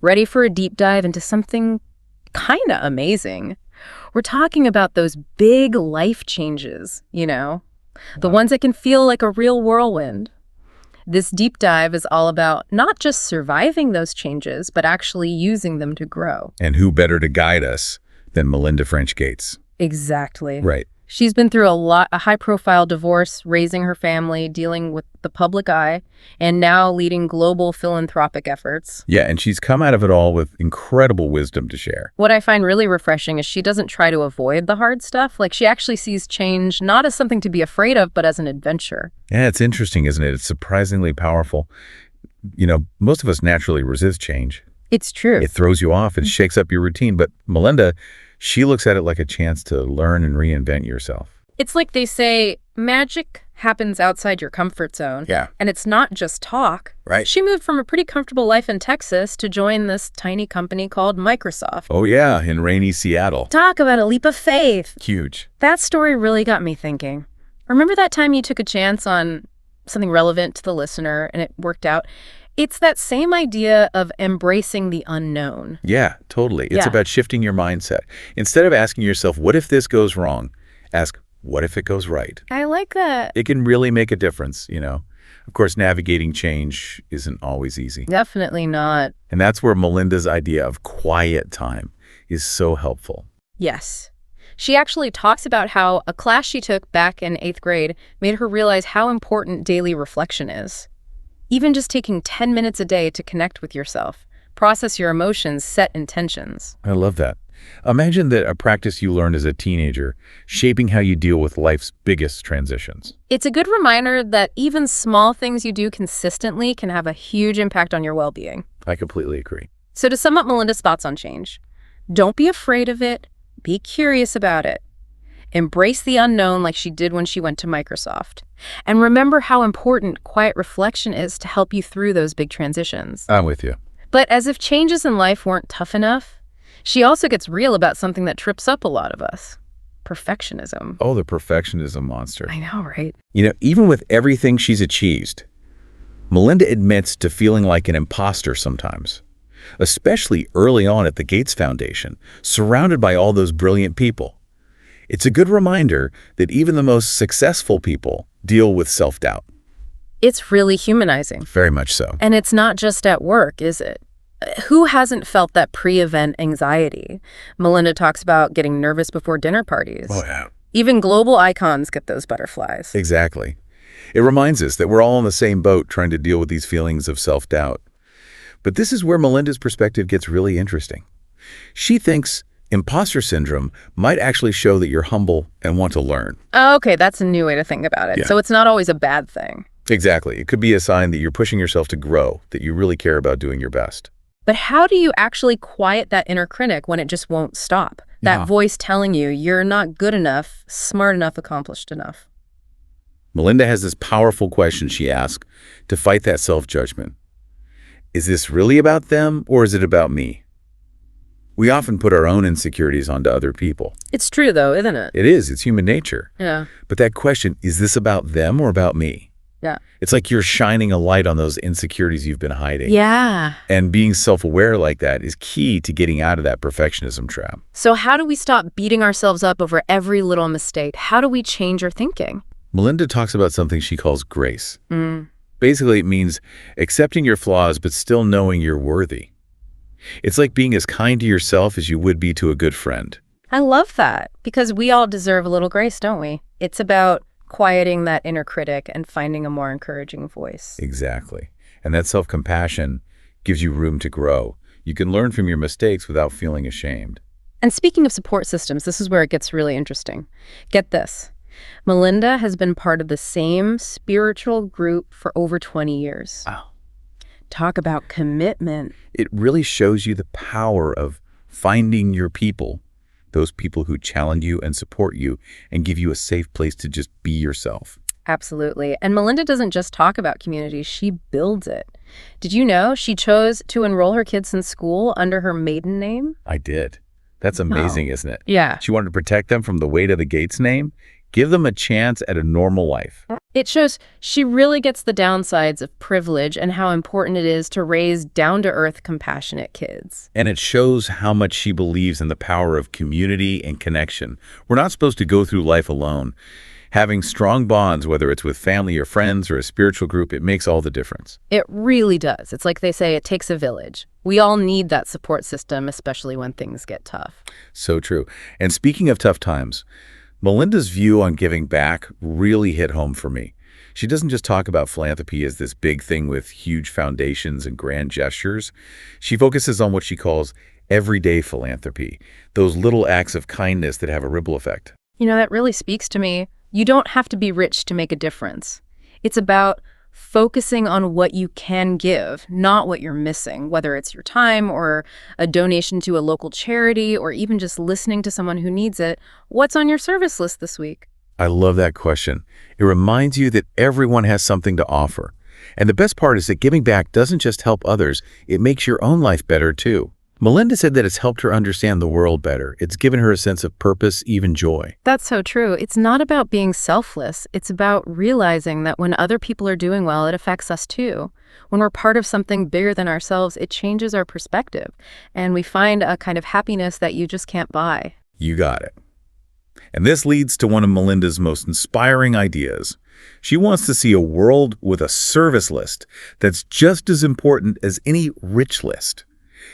Ready for a deep dive into something kind of amazing? We're talking about those big life changes, the ones that can feel like a real whirlwind. This deep dive is all about not just surviving those changes, but actually using them to grow. And who better to guide us than Melinda French Gates? Exactly. Right. She's been through a high-profile divorce, raising her family, dealing with the public eye, and now leading global philanthropic efforts. Yeah, and she's come out of it all with incredible wisdom to share. What I find really refreshing is she doesn't try to avoid the hard stuff. Like, she actually sees change not as something to be afraid of, but as an adventure. Yeah, it's interesting, isn't it? It's surprisingly powerful. Most of us naturally resist change. It's true. It throws you off. It shakes up your routine. But Melinda, she looks at it like a chance to learn and reinvent yourself. It's like they say, magic happens outside your comfort zone. Yeah. And it's not just talk. Right. She moved from a pretty comfortable life in Texas to join this tiny company called Microsoft. Oh, yeah, in rainy Seattle. Talk about a leap of faith. Huge. That story really got me thinking. Remember that time you took a chance on something relevant to the listener and it worked out? It's that same idea of embracing the unknown. Yeah, totally. It's about shifting your mindset. Instead of asking yourself, what if this goes wrong? Ask, what if it goes right? I like that. It can really make a difference, Of course, navigating change isn't always easy. Definitely not. And that's where Melinda's idea of quiet time is so helpful. Yes. She actually talks about how a class she took back in 8th grade made her realize how important daily reflection is. Even just taking 10 minutes a day to connect with yourself, process your emotions, set intentions. I love that. Imagine that a practice you learned as a teenager, shaping how you deal with life's biggest transitions. It's a good reminder that even small things you do consistently can have a huge impact on your well-being. I completely agree. So to sum up Melinda's thoughts on change, don't be afraid of it. Be curious about it. Embrace the unknown like she did when she went to Microsoft. And remember how important quiet reflection is to help you through those big transitions. I'm with you. But as if changes in life weren't tough enough, she also gets real about something that trips up a lot of us. Perfectionism. Oh, the perfectionism monster. I know, right? Even with everything she's achieved, Melinda admits to feeling like an imposter sometimes, especially early on at the Gates Foundation, surrounded by all those brilliant people. It's a good reminder that even the most successful people deal with self-doubt. It's really humanizing. Very much so. And it's not just at work, is it? Who hasn't felt that pre-event anxiety? Melinda talks about getting nervous before dinner parties. Oh, yeah. Even global icons get those butterflies. Exactly. It reminds us that we're all in the same boat trying to deal with these feelings of self-doubt. But this is where Melinda's perspective gets really interesting. She thinks imposter syndrome might actually show that you're humble and want to learn. Oh, okay, that's a new way to think about it. Yeah. So it's not always a bad thing. Exactly. It could be a sign that you're pushing yourself to grow, that you really care about doing your best. But how do you actually quiet that inner critic when it just won't stop? That voice telling you you're not good enough, smart enough, accomplished enough. Melinda has this powerful question she asks to fight that self-judgment. Is this really about them or is it about me? We often put our own insecurities onto other people. It's true, though, isn't it? It is. It's human nature. Yeah. But that question, is this about them or about me? Yeah. It's like you're shining a light on those insecurities you've been hiding. Yeah. And being self-aware like that is key to getting out of that perfectionism trap. So how do we stop beating ourselves up over every little mistake? How do we change our thinking? Melinda talks about something she calls grace. Basically, it means accepting your flaws but still knowing you're worthy. It's like being as kind to yourself as you would be to a good friend. I love that, because we all deserve a little grace, don't we? It's about quieting that inner critic and finding a more encouraging voice. Exactly. And that self-compassion gives you room to grow. You can learn from your mistakes without feeling ashamed. And speaking of support systems, this is where it gets really interesting. Get this. Melinda has been part of the same spiritual group for over 20 years. Wow. Talk about commitment. It really shows you the power of finding your people, those people who challenge you and support you and give you a safe place to just be yourself. Absolutely. And Melinda doesn't just talk about community, she builds it. Did you know she chose to enroll her kids in school under her maiden name? I did. That's amazing, isn't it? Yeah. She wanted to protect them from the weight of the Gates name, Give them a chance at a normal life. It shows she really gets the downsides of privilege and how important it is to raise down-to-earth, compassionate kids. And it shows how much she believes in the power of community and connection. We're not supposed to go through life alone. Having strong bonds, whether it's with family or friends or a spiritual group, it makes all the difference. It really does. It's like they say, it takes a village. We all need that support system, especially when things get tough. So true. And speaking of tough times, Melinda's view on giving back really hit home for me. She doesn't just talk about philanthropy as this big thing with huge foundations and grand gestures. She focuses on what she calls everyday philanthropy, those little acts of kindness that have a ripple effect. You know, that really speaks to me. You don't have to be rich to make a difference. It's about focusing on what you can give, not what you're missing, whether it's your time or a donation to a local charity or even just listening to someone who needs it. What's on your service list this week? I love that question. It reminds you that everyone has something to offer. And the best part is that giving back doesn't just help others, it makes your own life better too. Melinda said that it's helped her understand the world better. It's given her a sense of purpose, even joy. That's so true. It's not about being selfless. It's about realizing that when other people are doing well, it affects us too. When we're part of something bigger than ourselves, it changes our perspective. And we find a kind of happiness that you just can't buy. You got it. And this leads to one of Melinda's most inspiring ideas. She wants to see a world with a service list that's just as important as any rich list.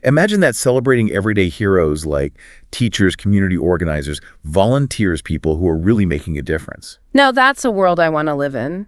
Imagine that, celebrating everyday heroes like teachers, community organizers, volunteers, people who are really making a difference. Now that's a world I want to live in.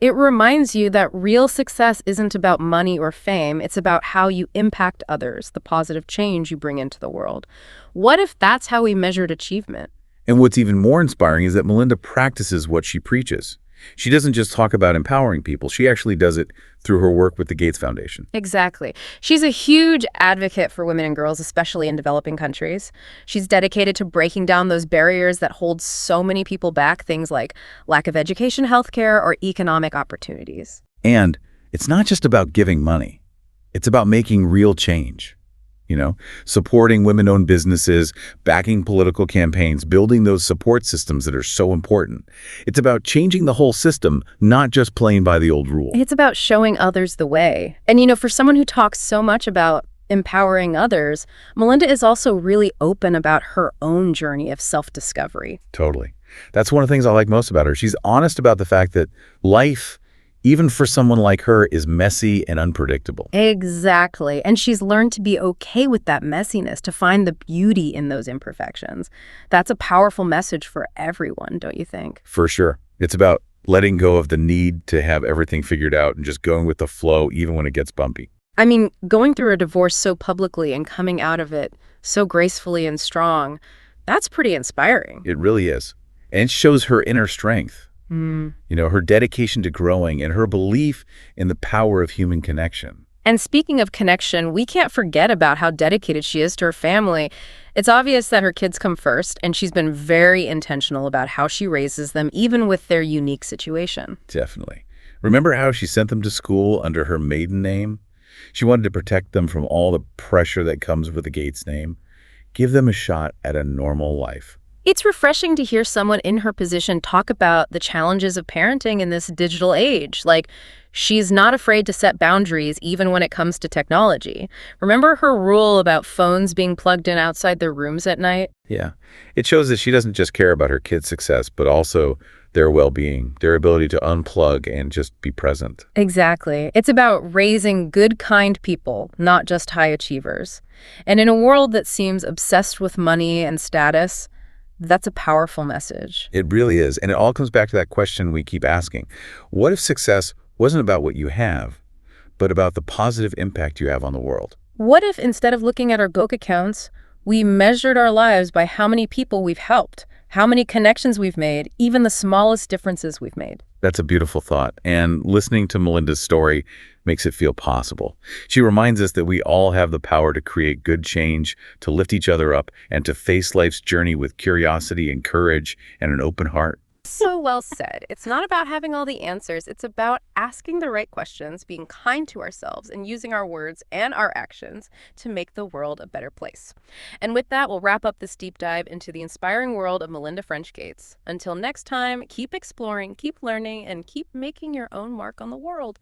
It reminds you that real success isn't about money or fame. It's about how you impact others, the positive change you bring into the world. What if that's how we measured achievement? And what's even more inspiring is that Melinda practices what she preaches. She doesn't just talk about empowering people. She actually does it through her work with the Gates Foundation. Exactly. She's a huge advocate for women and girls, especially in developing countries. She's dedicated to breaking down those barriers that hold so many people back, things like lack of education, healthcare, or economic opportunities. And it's not just about giving money. It's about making real change. Supporting women-owned businesses, backing political campaigns, building those support systems that are so important. It's about changing the whole system, not just playing by the old rule. It's about showing others the way. And for someone who talks so much about empowering others, Melinda is also really open about her own journey of self-discovery. Totally. That's one of the things I like most about her. She's honest about the fact that life, even for someone like her, is messy and unpredictable. Exactly. And she's learned to be okay with that messiness, to find the beauty in those imperfections. That's a powerful message for everyone, don't you think? For sure. It's about letting go of the need to have everything figured out and just going with the flow, even when it gets bumpy. I mean, going through a divorce so publicly and coming out of it so gracefully and strong, that's pretty inspiring. It really is. And it shows her inner strength. Her dedication to growing and her belief in the power of human connection. And speaking of connection, we can't forget about how dedicated she is to her family. It's obvious that her kids come first, and she's been very intentional about how she raises them, even with their unique situation. Definitely. Remember how she sent them to school under her maiden name? She wanted to protect them from all the pressure that comes with the Gates name. Give them a shot at a normal life. It's refreshing to hear someone in her position talk about the challenges of parenting in this digital age. Like, she's not afraid to set boundaries even when it comes to technology. Remember her rule about phones being plugged in outside their rooms at night? Yeah. It shows that she doesn't just care about her kids' success, but also their well-being, their ability to unplug and just be present. Exactly. It's about raising good, kind people, not just high achievers. And in a world that seems obsessed with money and status, that's a powerful message. It really is. And it all comes back to that question we keep asking. What if success wasn't about what you have, but about the positive impact you have on the world? What if instead of looking at our bank accounts, we measured our lives by how many people we've helped, how many connections we've made, even the smallest differences we've made? That's a beautiful thought. And listening to Melinda's story makes it feel possible. She reminds us that we all have the power to create good change, to lift each other up, and to face life's journey with curiosity and courage and an open heart. So well said. It's not about having all the answers. It's about asking the right questions, being kind to ourselves, and using our words and our actions to make the world a better place. And with that, we'll wrap up this deep dive into the inspiring world of Melinda French Gates. Until next time, keep exploring, keep learning, and keep making your own mark on the world.